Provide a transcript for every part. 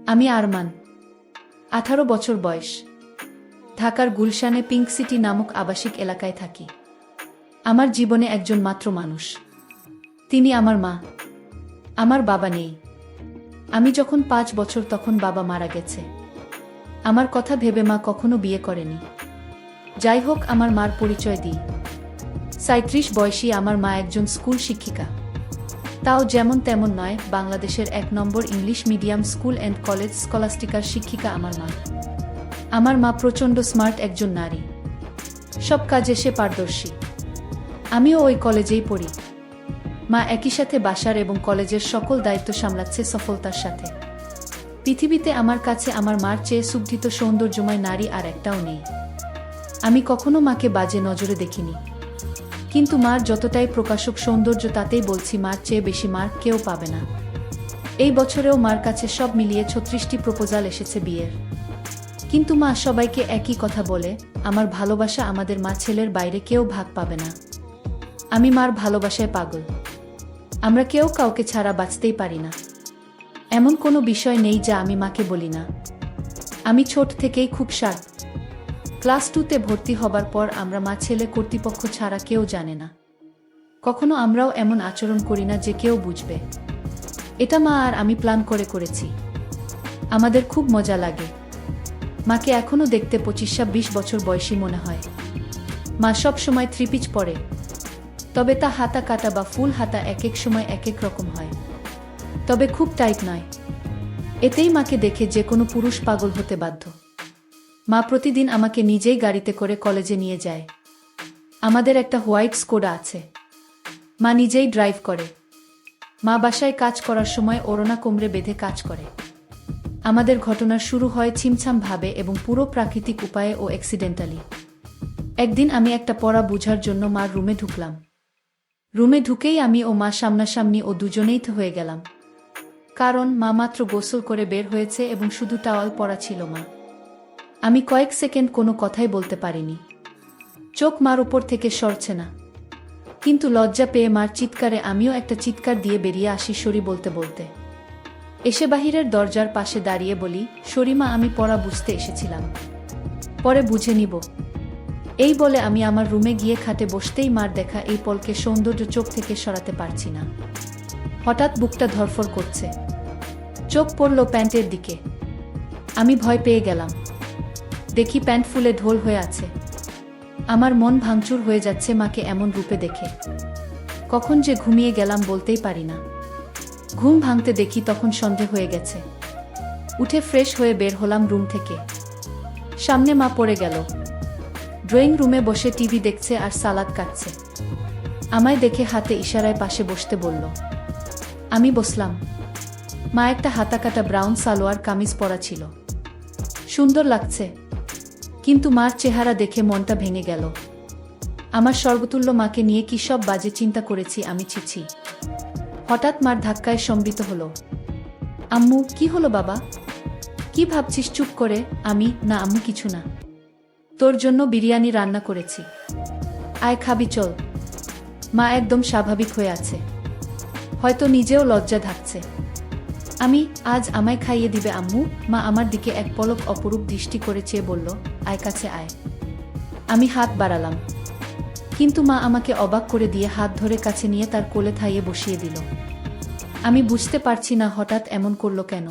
আমি আরমান, 18 বছর বয়স। ঢাকার গুলশানে পিঙ্ক সিটি নামক আবাসিক এলাকায় থাকি। আমার জীবনে একজন মাত্র মানুষ, তিনি আমার মা। আমার বাবা নেই। আমি যখন 5 বছর তখন বাবা মারা গেছে। আমার কথা ভেবে মা কখনো বিয়ে করেনি। যাই হোক, আমার মার পরিচয় দিই। 37 বয়সী আমার মা একজন স্কুল শিক্ষিকা। তাও যেমন তেমন নয়, বাংলাদেশের 1 নম্বর English medium school and college স্কলাস্টিকার শিক্ষিকা আমার মা। আমার মা প্রচণ্ড স্মার্ট একজন নারী। সব কাজে সে পারদর্শী। আমিও ওই কলেজেই পড়ি। মা একই সাথে বাসার এবং কলেজের সকল দায়িত্ব সামলাচ্ছে সফলতার সাথে। পৃথিবীতে আমার কাছে আমার মার চেয়ে সুগঠিত সৌন্দর্যময় নারী আর একটাও নেই। আমি কখনো মাকে বাজে নজরে দেখিনি, কিন্তু মার যতটাই প্রকাশক সৌন্দর্য, তাতেই বলছি মার চেয়ে বেশি মার কেউ পাবে না। এই বছরেও মার কাছে সব মিলিয়ে 36টি প্রপোজাল এসেছে বিয়ের। কিন্তু মা সবাইকে একই কথা বলে, আমার ভালোবাসা আমাদের মা ছেলের বাইরে কেউ ভাগ পাবে না। আমি মার ভালোবাসায় পাগল। আমরা কেউ কাউকে ছাড়া বাঁচতেই পারি না। এমন কোনো বিষয় নেই যা আমি মাকে বলি না। আমি ছোট থেকেই খুব শার্প। ক্লাস 2তে ভর্তি হবার পর আমরা মা ছেলে কর্তৃপক্ষ ছাড়া কেউ জানে না। কখনো আমরাও এমন আচরণ করি না যে কেউ বুঝবে। এটা মা আর আমি প্ল্যান করে করেছি। আমাদের খুব মজা লাগে। মাকে এখনো দেখতে 25-26 বছর বয়সী মনে হয়। মা সব সময় 3 পিচ পরে, তবে তা হাতা কাটা বা ফুল হাতা এক এক সময় এক এক রকম হয়, তবে খুব টাইট নয়। এতেই মাকে দেখে যে কোনো পুরুষ পাগল হতে বাধ্য। মা প্রতিদিন আমাকে নিজেই গাড়িতে করে কলেজে নিয়ে যায়। আমাদের একটা হোয়াইট স্কোডা আছে। মা নিজেই ড্রাইভ করে। মা বাসায় কাজ করার সময় ওড়না কোমরে বেঁধে কাজ করে। আমাদের ঘটনার শুরু হয় ছিমছাম ভাবে এবং পুরো প্রাকৃতিক উপায়ে ও অ্যাক্সিডেন্টালি। একদিন আমি একটা পড়া বুঝার জন্য মার রুমে ঢুকলাম। রুমে ঢুকেই আমি ও মা সামনাসামনি ও দুজনেই হয়ে গেলাম। কারণ মা মাত্র গোসল করে বের হয়েছে এবং শুধু টাওয়াল পরা ছিল মা। আমি কয়েক সেকেন্ড কোনো কথাই বলতে পারিনি। চোখ মার উপর থেকে সরছে না। কিন্তু লজ্জা পেয়ে মার চিৎকারে আমিও একটা চিৎকার দিয়ে বেরিয়ে আসি সরি বলতে বলতে। এসে বাহিরের দরজার পাশে দাঁড়িয়ে বলি, সরি মা, আমি পড়া বুঝতে এসেছিলাম, পরে বুঝে নিব। এই বলে আমি আমার রুমে গিয়ে খাটে বসতেই মার দেখা এই পলকে সৌন্দর্য চোখ থেকে সরাতে পারছি না। হঠাৎ বুকটা ধরফর করছে। চোখ পড়ল প্যান্টের দিকে। আমি ভয় পেয়ে গেলাম। দেখি প্যান্ট ফুলে ঢোল হয়ে আছে। আমার মন ভাঙচুর হয়ে যাচ্ছে মাকে এমন রূপে দেখে। কখন যে ঘুমিয়ে গেলাম বলতেই পারি না। ঘুম ভাঙতে দেখি তখন সন্ধে হয়ে গেছে। উঠে ফ্রেশ হয়ে বের হলাম রুম থেকে। সামনে মা পড়ে গেল। ড্রয়িং রুমে বসে টিভি দেখছে আর সালাদ কাটছে। আমায় দেখে হাতে ইশারায় পাশে বসতে বলল। আমি বসলাম। মা একটা হাতাকাটা ব্রাউন সালোয়ার কামিজ পরা ছিল। সুন্দর লাগছে। কিন্তু মার চেহারা দেখে মনটা ভেঙে গেল। আমার স্বর্গতুল্য মাকে নিয়ে কি সব বাজে চিন্তা করেছি আমি, ছিছি। হঠাৎ মার ধাক্কায় সম্বিত হলো। আম্মু, কি হলো বাবা? কি ভাবছিস চুপ করে? আমি, না আম্মু কিছু না। তোর জন্য বিরিয়ানি রান্না করেছি, আয় খাবি চল। মা একদম স্বাভাবিক হয়ে আছে। হয়তো নিজেও লজ্জা ঢাকছে। আমি, আজ আমায় খাইয়ে দিবে আম্মু? মা আমার দিকে এক পলক অপরূপ দৃষ্টি করে চেয়ে বলল, আয় কাছে আয়। আমি হাত বাড়ালাম, কিন্তু মা আমাকে অবাক করে দিয়ে হাত ধরে কাছে নিয়ে তার কোলে থাইয়ে বসিয়ে দিল। আমি বুঝতে পারছি না হঠাৎ এমন করলো কেন।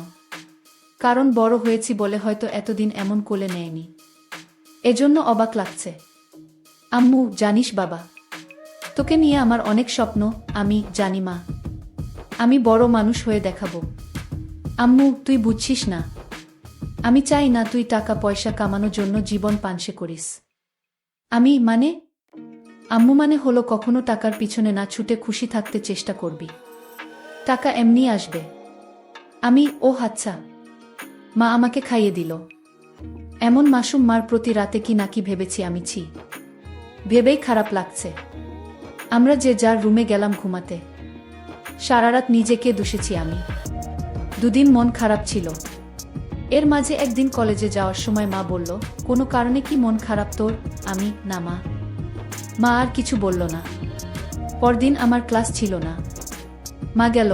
কারণ বড় হয়েছি বলে হয়তো এতদিন এমন কোলে নেয়নি, এজন্য অবাক লাগছে। আম্মু, জানিস বাবা, তোকে নিয়ে আমার অনেক স্বপ্ন। আমি জানি মা, আমি বড় মানুষ হয়ে দেখাবো। আম্মু, তুই বুঝছিস না। আমি চাই না তুই টাকা পয়সা কামানোর জন্য জীবন পানসে করিস। আমি মানে? আম্মু মানে হলো কখনো টাকার পিছনে না ছুটে খুশি থাকতে চেষ্টা করবি। টাকা এমনি আসবে। আমি, ও আচ্ছা। মা আমাকে খাইয়ে দিল। এমন মাসুম মার প্রতি রাতে কি নাকি ভেবেছি আমি, ছি। ভেবেই খারাপ লাগছে। আমরা যে যার রুমে গেলাম ঘুমাতে। সারারাত নিজেকে দুষেছি আমি। 2 দিন মন খারাপ ছিল। এর মাঝে একদিন কলেজে যাওয়ার সময় মা বলল, কোনো কারণে কি মন খারাপ তোর? আমি, না মা। মা আর কিছু বলল না। পরদিন আমার ক্লাস ছিল না। মা গেল।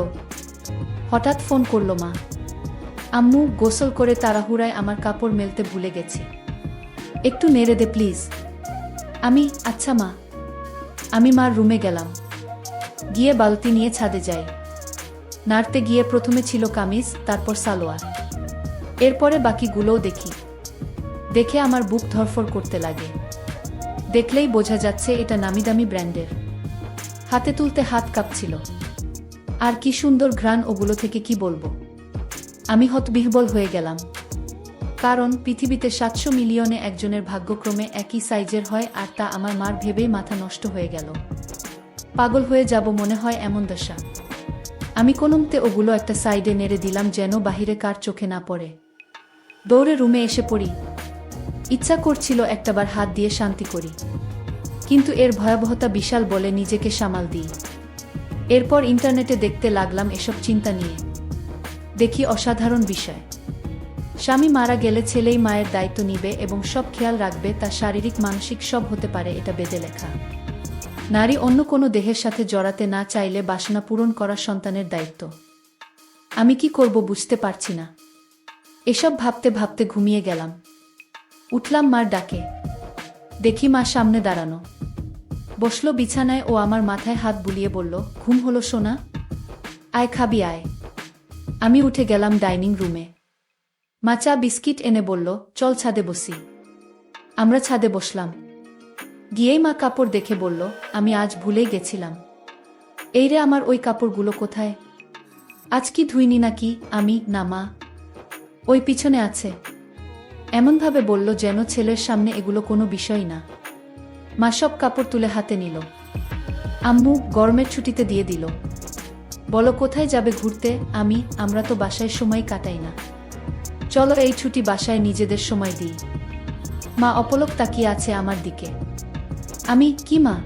হঠাৎ ফোন করলো মা। আম্মু, গোসল করে তাড়াহুড়ায় আমার কাপড় মেলতে ভুলে গেছি, একটু নেড়ে দে প্লিজ। আচ্ছা মা। আমি মার রুমে গেলাম, গিয়ে বালতি নিয়ে ছাদে যাই। নাড়তে গিয়ে প্রথমে ছিল কামিজ, তারপর সালোয়ার, এরপরে বাকিগুলোও দেখি। দেখে আমার বুক ধরফর করতে লাগে। দেখলেই বোঝা যাচ্ছে এটা নামিদামি ব্র্যান্ডের। হাতে তুলতে হাত কাঁপছিল। আর কি সুন্দর ঘ্রাণ ওগুলো থেকে, কি বলবো। আমি হতবিহ্বল হয়ে গেলাম, কারণ পৃথিবীতে 700 মিলিয়নে একজনের ভাগ্যক্রমে একই সাইজের হয়, আর তা আমার মার ভেবেই মাথা নষ্ট হয়ে গেল। পাগল হয়ে যাব মনে হয়, এমন দশা। আমি কোনোমতে ওগুলো একটা সাইডে নেড়ে দিলাম যেন বাহিরে কার চোখে না পড়ে। দৌড়ে রুমে এসে পড়ি। ইচ্ছা করছিল একটাবার হাত দিয়ে শান্তি করি, কিন্তু এর ভয়াবহতা বিশাল বলে নিজেকে সামাল দিই। এরপর ইন্টারনেটে দেখতে লাগলাম এসব চিন্তা নিয়ে। দেখি অসাধারণ বিষয়। স্বামী মারা গেলে ছেলেই মায়ের দায়িত্ব নিবে এবং সব খেয়াল রাখবে, তা শারীরিক মানসিক সব হতে পারে, এটা বেদে লেখা। নারী অন্য কোনো দেহের সাথে জড়াতে না চাইলে বাসনা পূরণ করা সন্তানের দায়িত্ব। আমি কি করব বুঝতে পারছি না। এসব ভাবতে ভাবতে ঘুমিয়ে গেলাম। উঠলাম মার ডাকে। দেখি মা সামনে দাঁড়ানো। বসলো বিছানায় ও আমার মাথায় হাত বুলিয়ে বলল, ঘুম হলো সোনা? আয় খাবি আয়। আমি উঠে গেলাম ডাইনিং রুমে। মা চা বিস্কিট এনে বলল, চল ছাদে বসি। আমরা ছাদে বসলাম। গিয়েই মা কাপড় দেখে বলল, আমি আজ ভুলেই গেছিলাম। এই রে আমার ওই কাপড়গুলো কোথায়? আজ কি ধুইনি নাকি? না মা, ওই পিছনে আছে। এমনভাবে বলল যেন ছেলের সামনে এগুলো কোনো বিষয় না। মা সব কাপড় তুলে হাতে নিল। আম্মু গরমের ছুটিতে দিয়ে দিল। বলো কোথায় যাবে ঘুরতে? আমরা তো বাসায় সময় কাটাই না, চলো এই ছুটি বাসায় নিজেদের সময় দিই। মা অপলক তাকিয়ে আছে আমার দিকে। কি মা?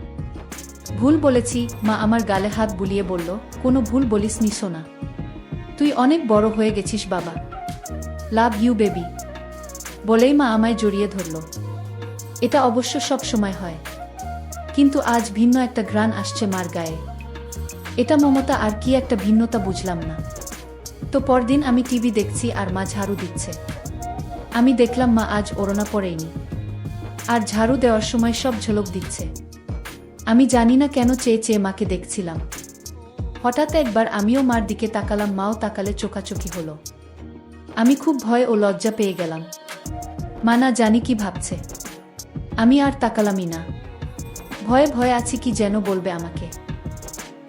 ভুল বলেছি। মা আমার গালে হাত বুলিয়ে বলল, কোনো ভুল বলিস নি সোনা, তুই অনেক বড় হয়ে গেছিস বাবা। Love you baby. বলেই মা আমায় জড়িয়ে ধরল। এটা অবশ্য সব সময় হয়, কিন্তু আজ ভিন্ন একটা ঘ্রাণ আসছে মার গায়ে। এটা মমতা আর কি একটা ভিন্নতা বুঝলাম না। তো পরদিন আমি টিভি দেখছি আর মা ঝাড়ু দিচ্ছে। আমি দেখলাম মা আজ ওড়না পরেইনি, আর ঝাড়ু দেওয়ার সময় সব ঝলক দিচ্ছে। আমি জানি না কেন চেয়ে চেয়ে মাকে দেখছিলাম। হঠাৎ একবার আমিও মার দিকে তাকালাম, মাও তাকালে, চোখাচোখি হলো। আমি খুব ভয় ও লজ্জা পেয়ে গেলাম। মা না জানি কি ভাবছে। আমি আর তাকালামই না। ভয়ে ভয়ে আছি, কি যেন বলবে আমাকে।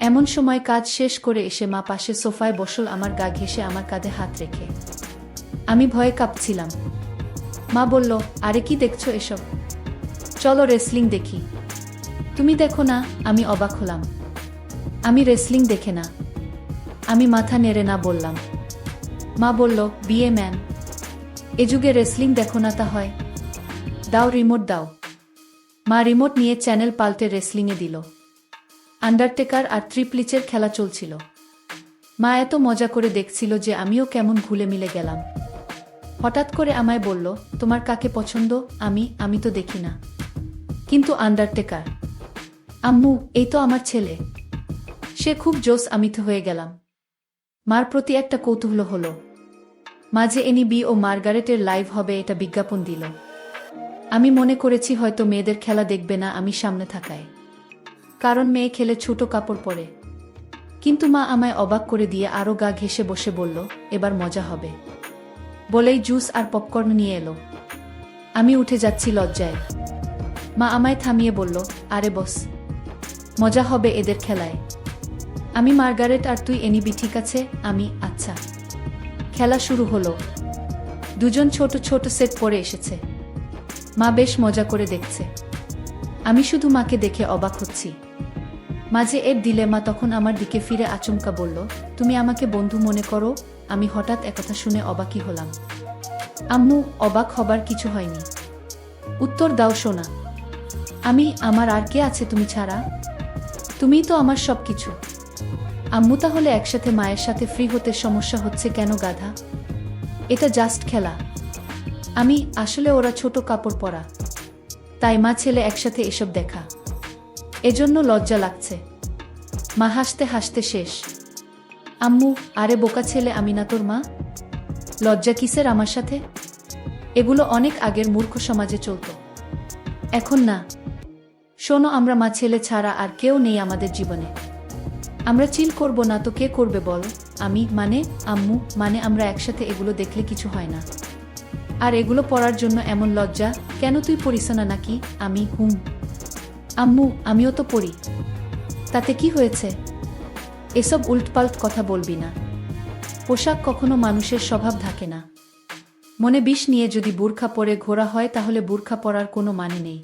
এমন সময় কাজ শেষ করে এসে মা পাশে সোফায় বসল, আমার গা ঘেঁষে আমার কাঁধে হাত রেখে। আমি ভয়ে কাঁপছিলাম। মা বলল, আরে কি দেখছো এসব? চলো রেসলিং দেখি। তুমি দেখো না? আমি অবাক হলাম। আমি রেসলিং দেখে না। আমি মাথা নেড়ে না বললাম। মা বলল, বিয়ে ম্যান, এ যুগে রেসলিং দেখো না তা হয়? দাও রিমোট দাও। মা রিমোট নিয়ে চ্যানেল পাল্টে রেসলিংয়ে দিল। আন্ডারটেকার আর ট্রিপল এইচের খেলা চলছিল। মা এত মজা করে দেখছিল যে আমিও কেমন ঘুলে মিলে গেলাম। হঠাৎ করে আমায় বলল, তোমার কাকে পছন্দ? আমি তো দেখি না, কিন্তু আন্ডারটেকার। আম্মু, এই তো আমার ছেলে, সে খুব জোস। আমি তো হয়ে গেলাম। মার প্রতি একটা কৌতূহল হলো। মাঝে এনবি ও মার্গারেটের লাইভ হবে এটা বিজ্ঞাপন দিল। আমি মনে করেছি হয়তো মেয়েদের খেলা দেখবে না আমি সামনে থাকায়, কারণ মেয়ে খেলে ছোট কাপড় পরে। কিন্তু মা আমায় অবাক করে দিয়ে আরো গা ঘেঁষে বসে বলল, এবার মজা হবে। বলেই জুস আর পপকর্ন নিয়ে এলো। আমি উঠে যাচ্ছি লজ্জায়। মা আমায় থামিয়ে বলল, আরে বস, মজা হবে এদের খেলায়। আমি মার্গারেট আর তুই এনিবি, ঠিক আছে? আচ্ছা। খেলা শুরু হলো। দুজন ছোট ছোট সেট পরে এসেছে। মা বেশ মজা করে দেখছে। আমি শুধু মাকে দেখে অবাক হচ্ছি। মাঝে এর দিলে মা তখন আমার দিকে ফিরে আচমকা বলল, তুমি আমাকে বন্ধু মনে করো? আমি হঠাৎ একথা শুনে অবাকই হলাম। আম্মু, অবাক হবার কিছু হয়নি। উত্তর দাও সোনা। আমার আর কে আছে তুমি ছাড়া? তুমিই তো আমার সবকিছু। আম্মু, তাহলে একসাথে মায়ের সাথে ফ্রি হতে সমস্যা হচ্ছে কেন গাধা? এটা জাস্ট খেলা। আসলে ওরা ছোট কাপড় পরা, তাই মা ছেলে একসাথে এসব দেখা, এজন্য লজ্জা লাগছে। মা হাসতে হাসতে শেষ। আম্মু, আরে বোকা ছেলে, আমি না তোর মা? লজ্জা কিসের আমার সাথে? এগুলো অনেক আগের মূর্খ সমাজে চলত, এখন না। শোনো, আমরা মা ছেলে ছাড়া আর কেউ নেই আমাদের জীবনে। আমরা চিল করব না তো কে করবে বলো? আমি মানে আম্মু, মানে আমরা একসাথে এগুলো দেখলে কিছু হয় না। আর এগুলো পড়ার জন্য এমন লজ্জা কেন? তুই পড়িস না নাকি? আমি আম্মু আমিও তো পড়ি, তাতে কি হয়েছে? এসব উল্টপাল্ট কথা বলবি না। পোশাক কখনো মানুষের স্বভাব থাকে না। মনে বিষ নিয়ে যদি বুরখা পরে ঘোরা হয় তাহলে বুরখা পরার কোনো মানে নেই,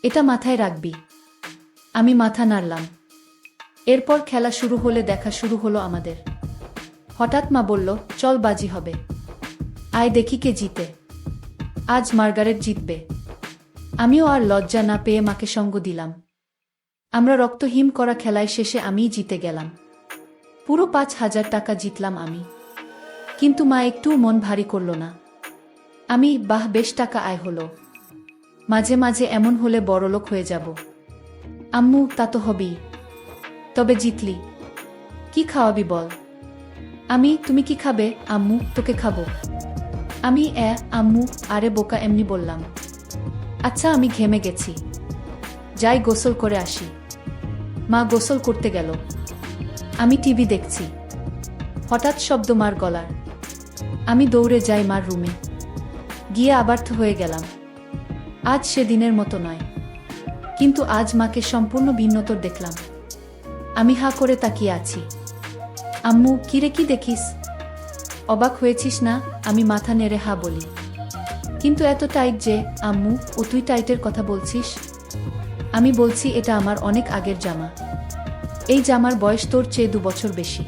এটা মাথায় রাখবি। আমি মাথা নাড়লাম। এরপর খেলা শুরু হলে দেখা শুরু হলো আমাদের। হঠাৎ মা বলল, চল বাজি হবে, আয় দেখি কে জিতে। আজ মার্গারেট জিতবে। আমিও আর লজ্জা না পেয়ে মাকে সঙ্গ দিলাম। আমরা রক্তহীন করা খেলায় শেষে আমিই জিতে গেলাম। পুরো 5,000 টাকা জিতলাম আমি। কিন্তু মা একটুও মন ভারী করল না। আমি, বাহ, বেশ টাকা আয় হলো, মাঝে মাঝে এমন হলে বড়লোক হয়ে যাব। আম্মু, তা তো হবেই। তবে জিতলি, কি খাওয়াবি বল? আমি, তুমি কি খাবে? আম্মু, তোকে খাবো। আমি, আম্মু, আরে বোকা, এমনি বললাম। আচ্ছা, আমি ঘেমে গেছি, যাই গোসল করে আসি। মা গোসল করতে গেল। আমি টিভি দেখছি। হঠাৎ শব্দ মার গলার। আমি দৌড়ে যাই মার রুমে। গিয়ে আবার্থ হয়ে গেলাম। আজ সেদিনের মতো নয়, কিন্তু আজ মাকে সম্পূর্ণ ভিন্নতর দেখলাম। আমি হা করে তাকিয়ে আছি। আম্মু, কিরে কি দেখিস? অবাক হয়েছিস না? আমি মাথা নেড়ে হা বলি। কিন্তু এত টাইট যে? আম্মু, ও তুই টাইটের কথা বলছিস? আমি বলছি, এটা আমার অনেক আগের জামা। এই জামার বয়স তোর চেয়ে 2 বছর বেশি।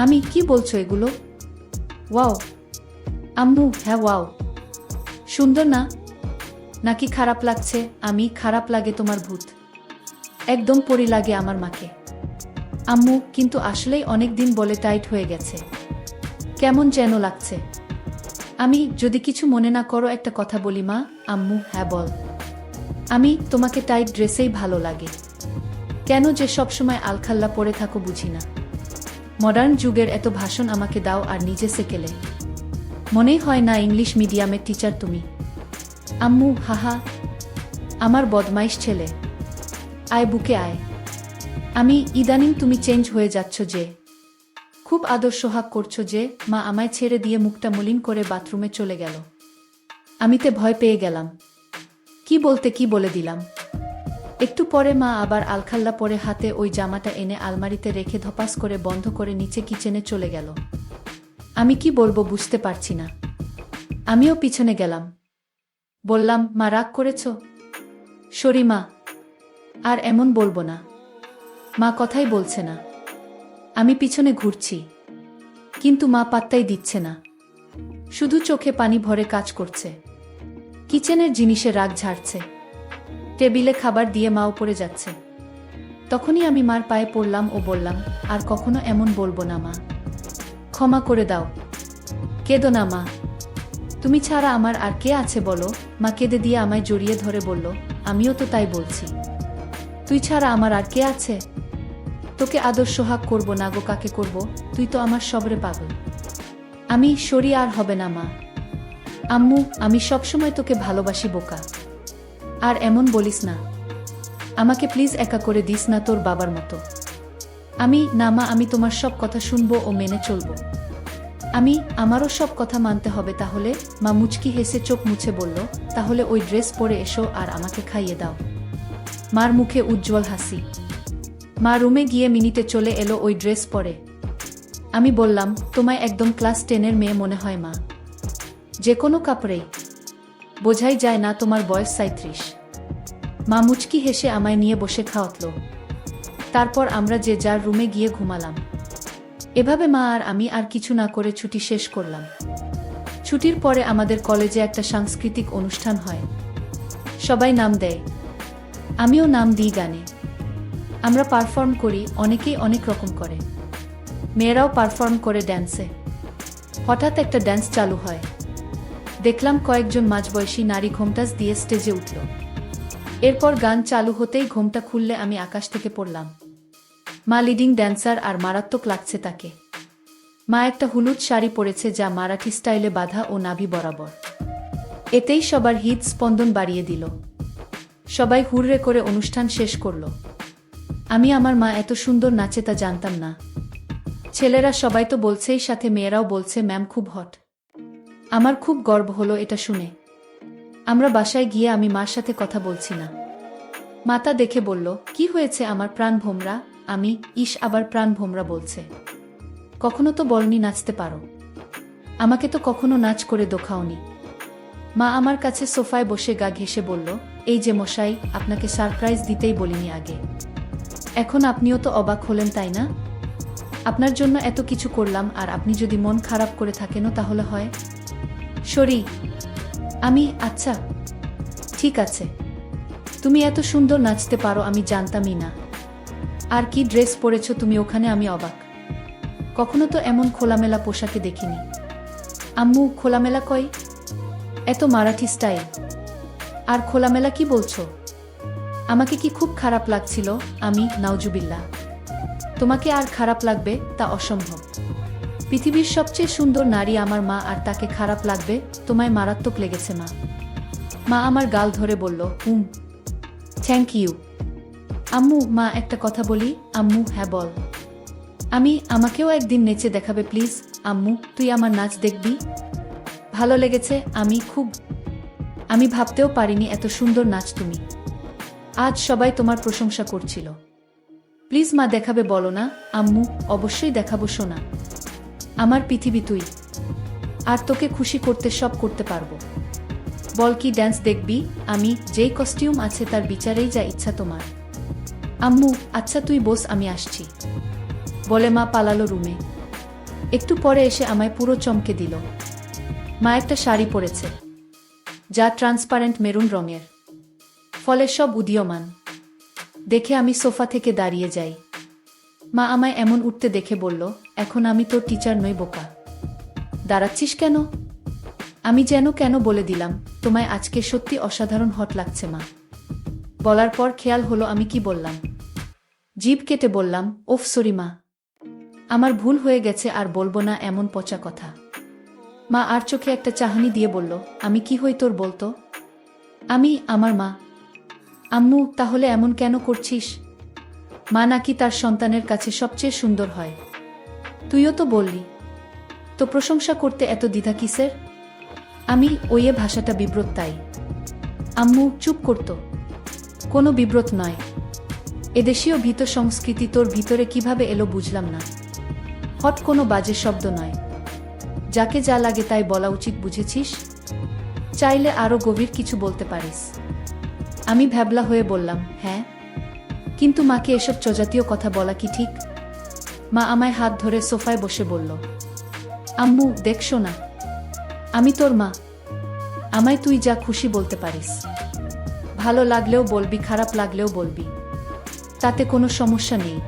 আমি, কি বলছো এগুলো? ওয়াও আম্মু, হ্যাঁ ওয়াও। সুন্দর না? নাকি খারাপ লাগছে? আমি, খারাপ লাগে তোমার ভূত। একদম পরি লাগে আমার মাকে। আম্মু, কিন্তু আসলেই অনেক দিন বলে টাইট হয়ে গেছে, কেমন যেন লাগছে। আমি, যদি কিছু মনে না করো একটা কথা বলি মা? আম্মু, হ্যাঁ বল। আমি, তোমাকে টাইট ড্রেসেই ভালো লাগে, কেন যে সবসময় আলখাল্লা পরে থাকো বুঝি না। মডার্ন যুগের এত ভাষণ আমাকে দাও আর নিজে সেকেলে। মনেই হয় না ইংলিশ মিডিয়ামের টিচার তুমি। আম্মু, হাহা, আমার বদমাইশ ছেলে, আয় বুকে আয়। আমি, ইদানিং তুমি চেঞ্জ হয়ে যাচ্ছ যে, খুব আদর সোহাগ করছো যে। মা আমায় ছেড়ে দিয়ে মুখটা মলিন করে বাথরুমে চলে গেল। আমিতে ভয় পেয়ে গেলাম। কি বলতে কি বলে দিলাম। একটু পরে মা আবার আলখাল্লা পরে হাতে ওই জামাটা এনে আলমারিতে রেখে ধপাস করে বন্ধ করে নিচে কিচেনে চলে গেল। আমি কি বলবো বুঝতে পারছি না। আমিও পিছনে গেলাম। বললাম, মা রাগ করেছ? সরি মা, আর এমন বলবো না। মা কথাই বলছে না। আমি পিছনে ঘুরছি, কিন্তু মা পাত্তাই দিচ্ছে না, শুধু চোখে পানি ভরে কাজ করছে। কিচেনের জিনিসে রাগ ঝাড়ছে, টেবিলে খাবার দিয়ে মা উপরে যাচ্ছে। তখনই আমি মার পায়ে পড়লাম ও বললাম, আর কখনো এমন বলবো না মা, ক্ষমা করে দাও। কেঁদো না মা, তুমি ছাড়া আমার আর কে আছে বলো? মা কেঁদে দিয়ে আমায় জড়িয়ে ধরে বলল, আমিও তো তাই বলছি, তুই ছাড়া আমার আর কে আছে? তোকে আদর সোহাগ করবো না গো কাকে করব? তুই তো আমার সবরে পাগল। আমি, সরি আর হবে না মা। আম্মু, আমি সবসময় তোকে ভালোবাসি বোকা, আর এমন বলিস না। আমাকে প্লিজ একা করে দিস না তোর বাবার মতো। আমি, না মা, আমি তোমার সব কথা শুনবো ও মেনে চলবো। আমি, আমারও সব কথা মানতে হবে তাহলে? মা মুচকি হেসে চোখ মুছে বলল, তাহলে ওই ড্রেস পরে এসো আর আমাকে খাইয়ে দাও। মার মুখে উজ্জ্বল হাসি। মা রুমে গিয়ে মিনিটে চলে এলো ওই ড্রেস পরে। আমি বললাম, তোমায় একদম ক্লাস 10-এর মেয়ে মনে হয় মা, যে কোনো কাপড়েই বোঝাই যায় না তোমার বয়স 37। মা মুচকি হেসে আমায় নিয়ে বসে খাওয়াতল। তারপর আমরা যে যার রুমে গিয়ে ঘুমালাম। এভাবে মা আর আমি আর কিছু না করে ছুটি শেষ করলাম। ছুটির পরে আমাদের কলেজে একটা সাংস্কৃতিক অনুষ্ঠান হয়। সবাই নাম দেয়, আমিও নাম দিই গানে। আমরা পারফর্ম করি, অনেকেই অনেক রকম করে। মেয়েরাও পারফর্ম করে ড্যান্সে। হঠাৎ একটা ড্যান্স চালু হয়। দেখলাম কয়েকজন মাঝবয়সী নারী ঘোমটাস দিয়ে স্টেজে উঠল। এরপর গান চালু হতেই ঘোমটা খুললে আমি আকাশ থেকে পড়লাম। মা লিডিং ড্যান্সার আর মারাত্মক লাগছে তাকে। মা একটা হলুদ শাড়ি পরেছে যা মারাঠি স্টাইলে বাঁধা ও নাভি বরাবর। এতেই সবার হৃদস্পন্দন বাড়িয়ে দিল। সবাই হুররে করে অনুষ্ঠান শেষ করল। আমি আমার মা এত সুন্দর নাচে তা জানতাম না। ছেলেরা সবাই তো বলছেই, সাথে মেয়েরাও বলছে ম্যাম খুব হট। আমার খুব গর্ব হলো এটা শুনে। আমরা বাসায় গিয়ে আমি মার সাথে কথা বলছি না। মাতা দেখে বলল, কি হয়েছে আমার প্রাণ ভোমরা? আমি, ইস আবার প্রাণ ভোমরা বলছে। কখনো তো বলনি নাচতে পারো। আমাকে তো কখনো নাচ করে দেখাওনি। মা আমার কাছে সোফায় বসে গা ঘেঁষে বলল, এই যে মশাই, আপনাকে সারপ্রাইজ দিতেই বলিনি আগে। এখন আপনিও তো অবাক হলেন তাই না? আপনার জন্য এত কিছু করলাম আর আপনি যদি মন খারাপ করে থাকেনও তাহলে হয়। সরি। আমি, আচ্ছা ঠিক আছে। তুমি এত সুন্দর নাচতে পারো আমি জানতামই না। আর কি ড্রেস পরেছ তুমি ওখানে, আমি অবাক। কখনো তো এমন খোলামেলা পোশাকে দেখিনি। আম্মু, খোলামেলা কই? এত মারাঠি স্টাইল। আর খোলামেলা কি বলছো? আমাকে কি খুব খারাপ লাগছিল? আমি, নাউজুবিল্লাহ। তোমাকে আর খারাপ লাগবে তা অসম্ভব। পৃথিবীর সবচেয়ে সুন্দর নারী আমার মা, আর তাকে খারাপ লাগবে? তোমায় মারাত্মক লেগেছে মা। মা আমার গাল ধরে বলল, থ্যাংক ইউ আম্মু। মা, একটা কথা বলি? আম্মু, হ্যাঁ বল। আমাকেও একদিন নেচে দেখাবে প্লিজ? আম্মু, তুই আমার নাচ দেখবি? ভালো লেগেছে। আমি ভাবতেও পারিনি এত সুন্দর নাচ তুমি। আজ সবাই তোমার প্রশংসা করছিল। প্লিজ মা, দেখাবে বলো না? আম্মু, অবশ্যই দেখাবো সোনা। আমার পৃথিবী তুই, আর তোকে খুশি করতে সব করতে পারবো। বল কি ড্যান্স দেখবি? আমি, যেই কস্টিউম আছে তার বিচারেই যা ইচ্ছা তোমার। আম্মু, আচ্ছা তুই বস, আমি আসছি বলে মা পালালো রুমে। একটু পরে এসে আমায় পুরো চমকে দিল। মা একটা শাড়ি পরেছে যা ট্রান্সপারেন্ট মেরুন রঙের, ফলে সব উদীয়মান। দেখে আমি সোফা থেকে দাঁড়িয়ে যাই। মা আমায় এমন উঠতে দেখে বলল, এখন আমি তোর টিচার নই বোকা। দাঁড়াচ্ছিস কেন? আমি যেন কেন বলে দিলাম, তোমায় আজকে সত্যি অসাধারণ হট লাগছে মা। বলার পর খেয়াল হলো আমি কি বললাম। জিভ কেটে বললাম, ওফ সরি মা, আমার ভুল হয়ে গেছে, আর বলবো না এমন পচা কথা। মা আর চোখে একটা চাহনি দিয়ে বলল, আমি কি হই তোর বলতো? আমি, আমার মা। আম্মু, তাহলে এমন কেন করছিস? মা নাকি তার সন্তানের কাছে সবচেয়ে সুন্দর হয়। তুইও তো বললি। তো প্রশংসা করতে এত দ্বিধা কিসের? আমি, ওই ভাষাটা বিব্রত তাই। আম্মু, চুপ করতো। কোনো বিব্রত নয়। এদেশীয় ভীত সংস্কৃতি তোর ভিতরে কিভাবে এলো বুঝলাম না। হট কোনো বাজে শব্দ নয়। যাকে যা লাগে তাই বলা উচিত, বুঝেছিস? চাইলে আরো গভীর কিছু বলতে পারিস। আমি ভ্যাবলা হয়ে বললাম, হ্যাঁ, কিন্তু মাকে এসব চজাতীয় কথা বলা কি ঠিক? মা আমায় হাত ধরে সোফায় বসে বলল, আম্মু দেখছো না, আমি তোর মা। আমায় তুই যা খুশি বলতে পারিস। ভালো লাগলেও বলবি, খারাপ লাগলেও বলবি, তাতে কোনো সমস্যা নেই।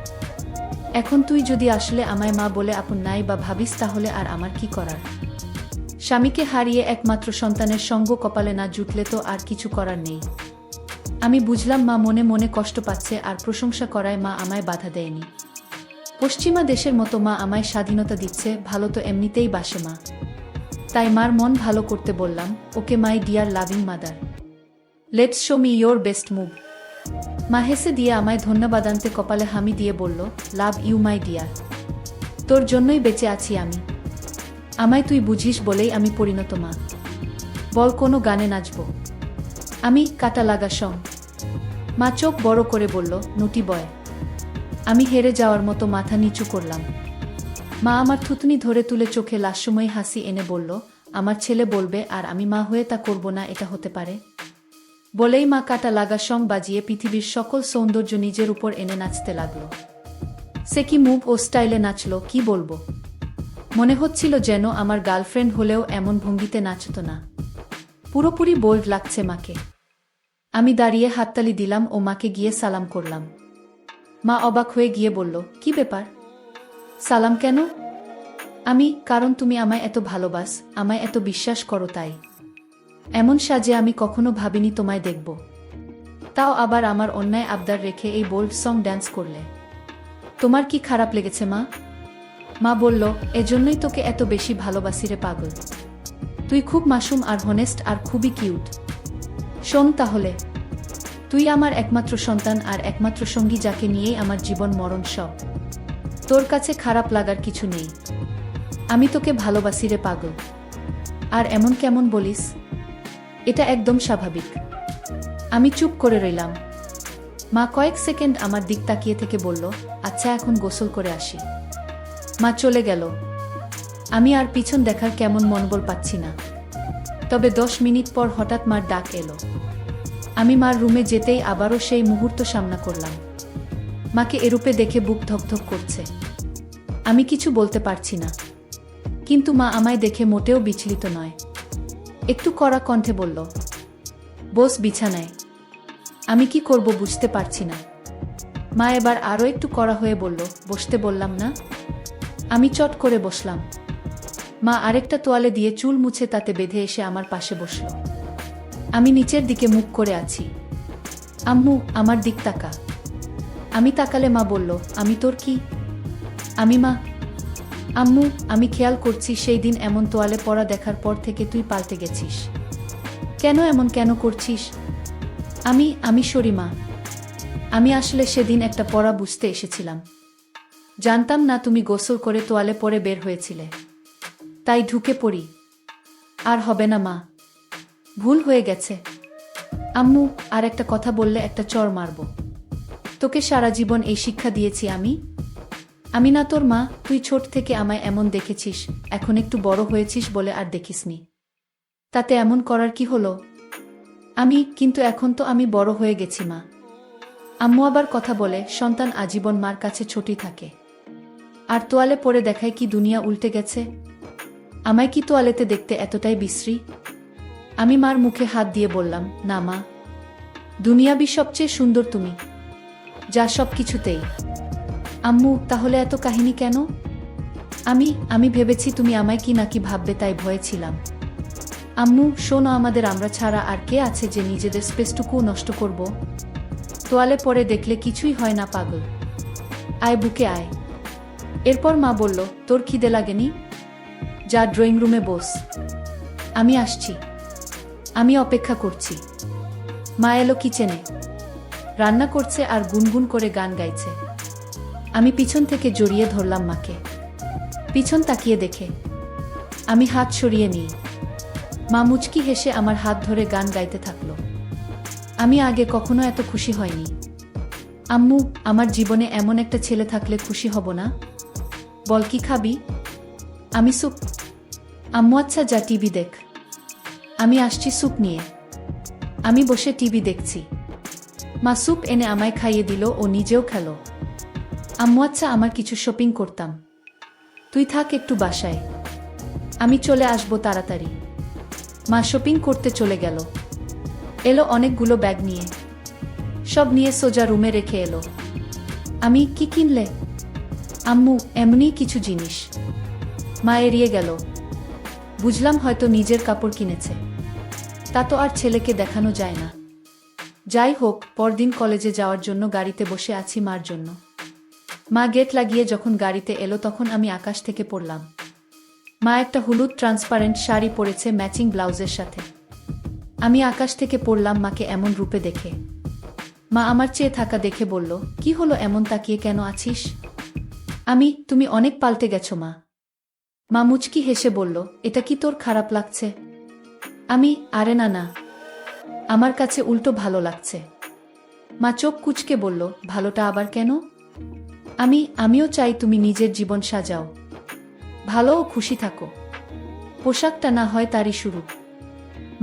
এখন তুই যদি আসলে আমায় মা বলে আপন নাই বা ভাবিস, তাহলে আর আমার কি করার? স্বামীকে হারিয়ে একমাত্র সন্তানের সঙ্গ কপালে না জুটলে তো আর কিছু করার নেই। আমি বুঝলাম মা মনে মনে কষ্ট পাচ্ছে, আর প্রশংসা করায় মা আমায় বাধা দেয়নি। পশ্চিমা দেশের মতো মা আমায় স্বাধীনতা দিচ্ছে, ভালো তো এমনিতেই বাসে মা। তাই মার মন ভালো করতে বললাম, okay my dear loving mother, let's show me your best move. মা হেসে দিয়ে আমায় ধন্যবাদান্তে কপালে হামি দিয়ে বলল, লাভ ইউ মাই ডিয়ার। তোর জন্যই বেঁচে আছি আমি। আমায় তুই বুঝিস বলেই আমি পরিণত মা। বল কোনো গানে নাচব? আমি, কাটা লাগা সং। মা চোখ বড় করে বলল, নুটি বয়। আমি হেরে যাওয়ার মতো মাথা নিচু করলাম। মা আমার থুতনি ধরে তুলে চোখে লাস্যময়ী হাসি এনে বলল, আমার ছেলে বলবে আর আমি মা হয়ে তা করব না, এটা হতে পারে? বলেই মা কাটা লাগা সং বাজিয়ে পৃথিবীর সকল সৌন্দর্য নিজের উপর এনে নাচতে লাগলো। সে কি মুভ ও স্টাইলে নাচলো, কি বলবো। মনে হচ্ছিল যেন আমার গার্লফ্রেন্ড হলেও এমন ভঙ্গিতে নাচত না। পুরোপুরি বোল্ড লাগছে মাকে। আমি দাঁড়িয়ে হাততালি দিলাম ও মাকে গিয়ে সালাম করলাম। মা অবাক হয়ে গিয়ে বলল, কি ব্যাপার? সালাম কেন? আমি, কারণ তুমি আমায় এত ভালোবাস, আমায় এত বিশ্বাস করো তাই। এমন সাজে আমি কখনো ভাবিনি তোমায় দেখব, তাও আবার আমার অন্যায় আবদার রেখে এই বোল্ড সং ড্যান্স করলে। তোমার কি খারাপ লেগেছে মা? মা বলল, এজন্যই তোকে এত বেশি ভালোবাসি রে পাগল। তুই খুব মাসুম আর হনেস্ট আর খুবই কিউট। শোন তাহলে, তুই আমার একমাত্র সন্তান আর একমাত্র সঙ্গী, যাকে নিয়েই আমার জীবন মরণ সব। তোর কাছে খারাপ লাগার কিছু নেই। আমি তোকে ভালোবাসি রে পাগল। আর এমন কেমন বলিস? এটা একদম স্বাভাবিক। আমি চুপ করে রইলাম। মা কয়েক সেকেন্ড আমার দিক তাকিয়ে থেকে বলল, আচ্ছা এখন গোসল করে আসি। মা চলে গেল। আমি আর পিছন দেখার কেমন মনোবল পাচ্ছি না। তবে 10 মিনিট পর হঠাৎ মার ডাক এলো। আমি মার রুমে যেতেই আবারও সেই মুহূর্ত সামনা করলাম। মাকে এরূপে দেখে বুক ধকধক করছে। আমি কিছু বলতে পারছি না, কিন্তু মা আমায় দেখে মোটেও বিচলিত নয়। একটু কড়া কণ্ঠে বলল, বস বিছানায়। আমি কি করব বুঝতে পারছি না। মা এবার আরও একটু কড়া হয়ে বলল, বসতে বললাম না। আমি চট করে বসলাম। মা আরেকটা তোয়ালে দিয়ে চুল মুছে তাতে বেঁধে এসে আমার পাশে বসল। আমি নিচের দিকে মুখ করে আছি। আম্মু, আমার দিক তাকা। আমি তাকালে মা বলল, আমি তোর কি? আমি মা। আম্মু, আমি খেয়াল করছি সেই দিন এমন তোয়ালে পরা দেখার পর থেকে তুই পাল্টে গেছিস। কেন এমন কেন করছিস? আমি সরি মা। আমি আসলে সেদিন একটা পড়া বুঝতে এসেছিলাম। জানতাম না তুমি গোসল করে তোয়ালে পরে বের হয়েছিলে, তাই ঢুকে পড়ি। আর হবে না মা, ভুল হয়ে গেছে। আম্মু, আর একটা কথা বললে একটা চড় মারব। তোকে সারা জীবন এই শিক্ষা দিয়েছি আমি না তোর মা? তুই ছোট থেকে আমায় এমন দেখেছিস, এখন একটু বড় হয়েছিস বলে আর দেখিসনি। তাতে এমন করার কি হলো? কিন্তু এখন তো আমি বড় হয়ে গেছি মা। আম্মু আবার কথা বলে, সন্তান আজীবন মার কাছে ছোটই থাকে। আর তোয়ালে পরে দেখায় কি দুনিয়া উল্টে গেছে? আমায় কি তোয়ালেতে দেখতে এতটাই বিশ্রী? আমি মার মুখে হাত দিয়ে বললাম, না মা, দুনিয়াবি সবচেয়ে সুন্দর তুমি, যা সব কিছুতেই। আম্মু, তাহলে এত কাহিনী কেন? আমি ভেবেছি তুমি আমায় কি নাকি ভাববে, তাই ভয়ে ছিলাম। আম্মু শোনো, আমরা ছাড়া আর কে আছে যে নিজেদের স্পেসটুকু নষ্ট করব? তোয়ালে পরে দেখলে কিছুই হয় না পাগল। আয় বুকে আয়। এরপর মা বলল, তোর খিদে লাগেনি? যা ড্রয়িং রুমে বস, আমি আসছি। আমি অপেক্ষা করছি। মা এলো কিচেনে, রান্না করছে আর গুনগুন করে গান গাইছে। আমি পিছন থেকে জড়িয়ে ধরলাম মাকে। পিছন তাকিয়ে দেখে আমি হাত সরিয়ে নিই। মা মুচকি হেসে আমার হাত ধরে গান গাইতে থাকলো। আমি আগে কখনো এত খুশি হয়নি। আম্মু, আমার জীবনে এমন একটা ছেলে থাকলে খুশি হব না? বল কি খাবি? আমি স্যুপ। আম্মু আচ্ছা যা টিভি দেখ, আমি আসছি স্যুপ নিয়ে। আমি বসে টিভি দেখছি। মা স্যুপ এনে আমায় খাইয়ে দিল ও নিজেও খেলো। আম্মু আচ্ছা আমার কিছু শপিং করতাম, তুই থাক একটু বাসায়, আমি চলে আসবো তাড়াতাড়ি। মা শপিং করতে চলে গেল। এলো অনেকগুলো ব্যাগ নিয়ে, সব নিয়ে সোজা রুমে রেখে এলো। আমি কি কিনলে? আম্মু এমনি কিছু জিনিস। মা এড়িয়ে গেল। বুঝলাম হয়তো নিজের কাপড় কিনেছে। তা তো আর ছেলেকে দেখানো যায় না। যাই হোক, পরদিন কলেজে যাওয়ার জন্য গাড়িতে বসে আছি মার জন্য। মা গেট লাগিয়ে যখন গাড়িতে এলো তখন আমি আকাশ থেকে পড়লাম। মা একটা হলুদ ট্রান্সপারেন্ট শাড়ি পরেছে ম্যাচিং ব্লাউজের সাথে। আমি আকাশ থেকে পড়লাম মাকে এমন রূপে দেখে। মা আমার চেয়ে থাকা দেখে বলল, কি হলো, এমন তাকিয়ে কেন আছিস? তুমি অনেক পাল্টে গেছো মা। মা মুচকি হেসে বলল, এটা কি তোর খারাপ লাগছে? আরে না না, আমার কাছে উল্টো ভালো লাগছে। মা চোখ কুঁচকে বলল, ভালোটা আবার কেন? আমিও চাই তুমি নিজের জীবন সাজাও, ভালো ও খুশি থাকো। পোশাকটা না হয় তারই শুরু।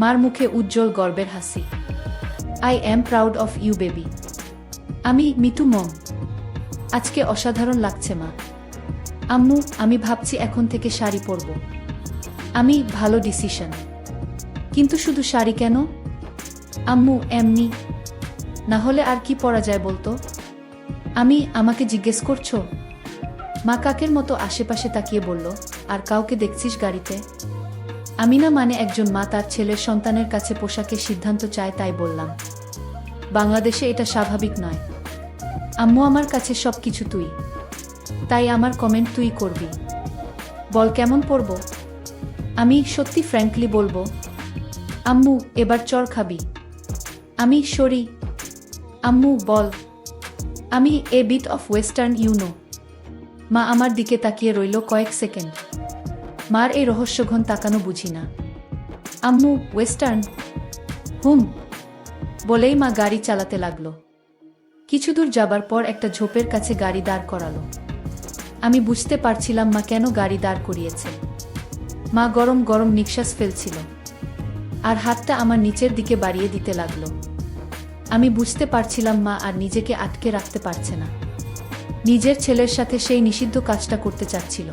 মার মুখে উজ্জ্বল গর্বের হাসি। I am proud of you baby. Mitu mom, আজকে অসাধারণ লাগছে মা। আম্মু, আমি ভাবছি এখন থেকে শাড়ি পরব। ভালো ডিসিশন, কিন্তু শুধু শাড়ি কেন? আম্মু এমনি, না হলে আর কি পরা যায় বলতো? আমাকে জিজ্ঞেস করছো? মা কাকের মতো আশেপাশে তাকিয়ে বলল, আর কাউকে দেখছিস গাড়িতে? না, মানে একজন মা তার ছেলের সন্তানের কাছে পোশাকের সিদ্ধান্ত চায়, তাই বললাম। বাংলাদেশে এটা স্বাভাবিক নয়। আম্মু, আমার কাছে সবকিছু তুই। তাই আমার কমেন্ট তুই করবি। বল কেমন পড়ব? আমি সত্যি ফ্র্যাঙ্কলি বলবো, আম্মু এবার চর খাবি? আমি সরি। আম্মু বল। আমি a bit of western you know. মা আমার দিকে তাকিয়ে রইল কয়েক সেকেন্ড। মার এই রহস্যঘন তাকানো বুঝি না। আম্মু ওয়েস্টার্ন? হুম বলেই মা গাড়ি চালাতে লাগলো। কিছু দূর যাবার পর একটা ঝোপের কাছে গাড়ি দাঁড় করালো। আমি বুঝতে পারছিলাম মা কেন গাড়ি দাঁড় করিয়েছে। মা গরম গরম নিঃশ্বাস ফেলছিল আর হাতটা আমার নিচের দিকে বাড়িয়ে দিতে লাগলো। আমি বুঝতে পারছিলাম মা আর নিজেকে আটকে রাখতে পারছে না। নিজের ছেলের সাথে সেই নিষিদ্ধ কাজটা করতে চাচ্ছিল।